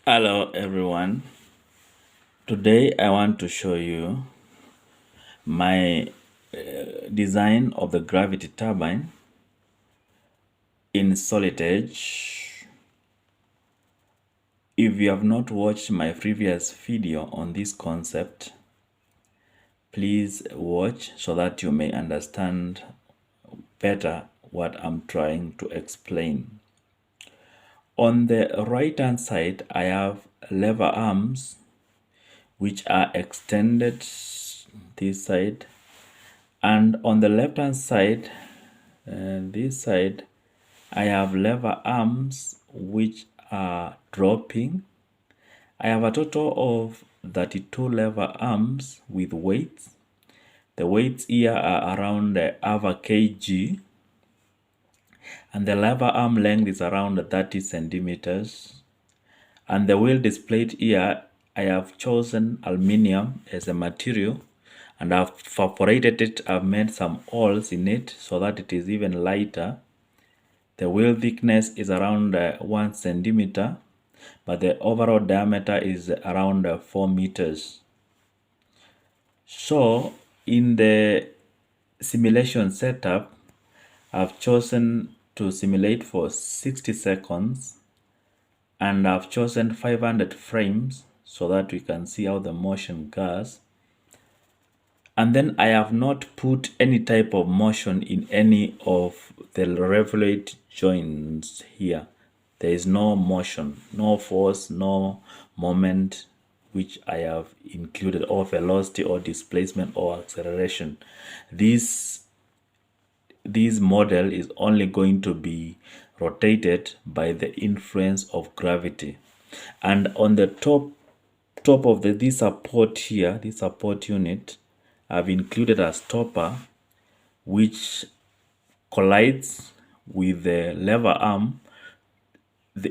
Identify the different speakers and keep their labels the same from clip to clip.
Speaker 1: Hello everyone. Today I want to show you my design of the gravity turbine in SolidEdge. If you have not watched my previous video on this concept, please watch so that you may understand better what I'm trying to explain. On the right hand side, I have lever arms which are extended this side, and on the left hand side, this side, I have lever arms which are dropping. I have a total of 32 lever arms with weights. The weights here are around half a kg, and the lever arm length is around 30 centimeters. And the wheel displayed here, I have chosen aluminium as a material, and I've perforated it. I've made some holes in it so that it is even lighter. The wheel thickness is around 1 centimeter, but the overall diameter is around 4 meters. So in the simulation setup, I've chosen to simulate for 60 seconds, and I've chosen 500 frames so that we can see how the motion goes. And then I have not put any type of motion in any of the revolute joints here. There is no motion, no force, no moment which I have included, or velocity or displacement or acceleration. This model is only going to be rotated by the influence of gravity. And on the top of this support here, this support unit, I've included a stopper which collides with the lever arm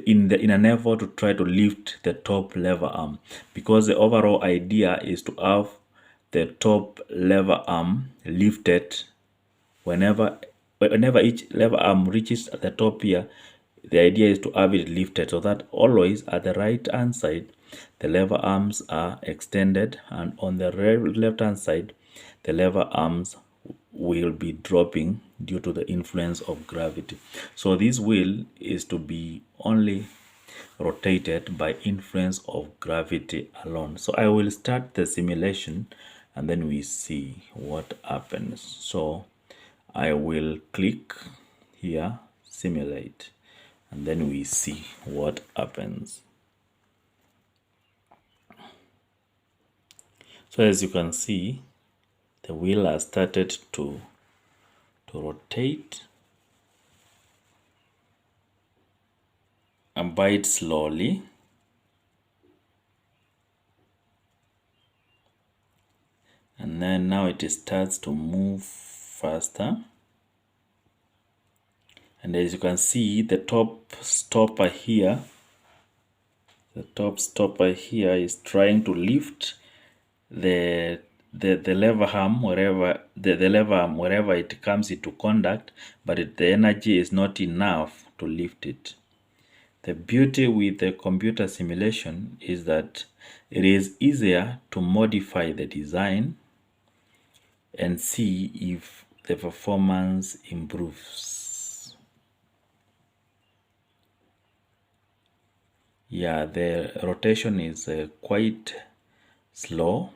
Speaker 1: in an effort to try to lift the top lever arm, because the overall idea is to have the top lever arm lifted whenever each lever arm reaches the top here. The idea is to have it lifted so that always at the right hand side the lever arms are extended, and on the left hand side the lever arms will be dropping due to the influence of gravity. So this wheel is to be only rotated by influence of gravity alone. So I will start the simulation and then we see what happens. So I will click here, simulate, and then we see what happens. So as you can see, the wheel has started to rotate and bite slowly. And then now it starts to move faster. And as you can see, the top stopper here is trying to lift the lever arm wherever it comes into contact, but the energy is not enough to lift it. The beauty with the computer simulation is that it is easier to modify the design and see if the performance improves. Yeah, the rotation is quite slow.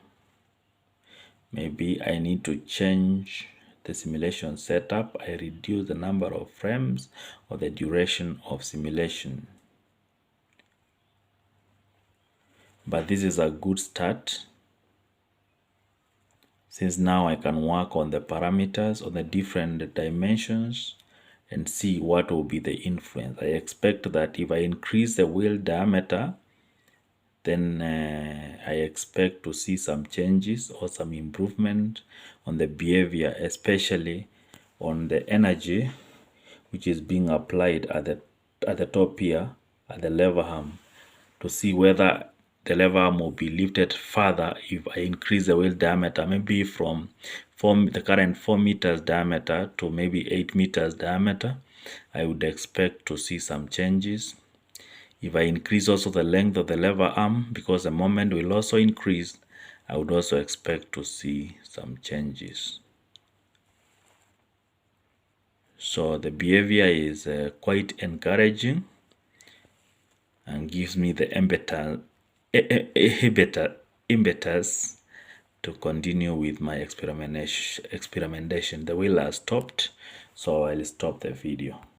Speaker 1: Maybe I need to change the simulation setup. I reduce the number of frames or the duration of simulation. But this is a good start, since now I can work on the parameters or the different dimensions and see what will be the influence. I expect that if I increase the wheel diameter, then I expect to see some changes or some improvement on the behavior, especially on the energy which is being applied at the top here at the lever arm, to see whether the lever arm will be lifted further if I increase the wheel diameter, maybe from the current 4 meters diameter to maybe 8 meters diameter. I would expect to see some changes. If I increase also the length of the lever arm, because the moment will also increase, I would also expect to see some changes. So the behavior is quite encouraging and gives me the impetus to continue with my experimentation. The wheel has stopped, so I'll stop the video.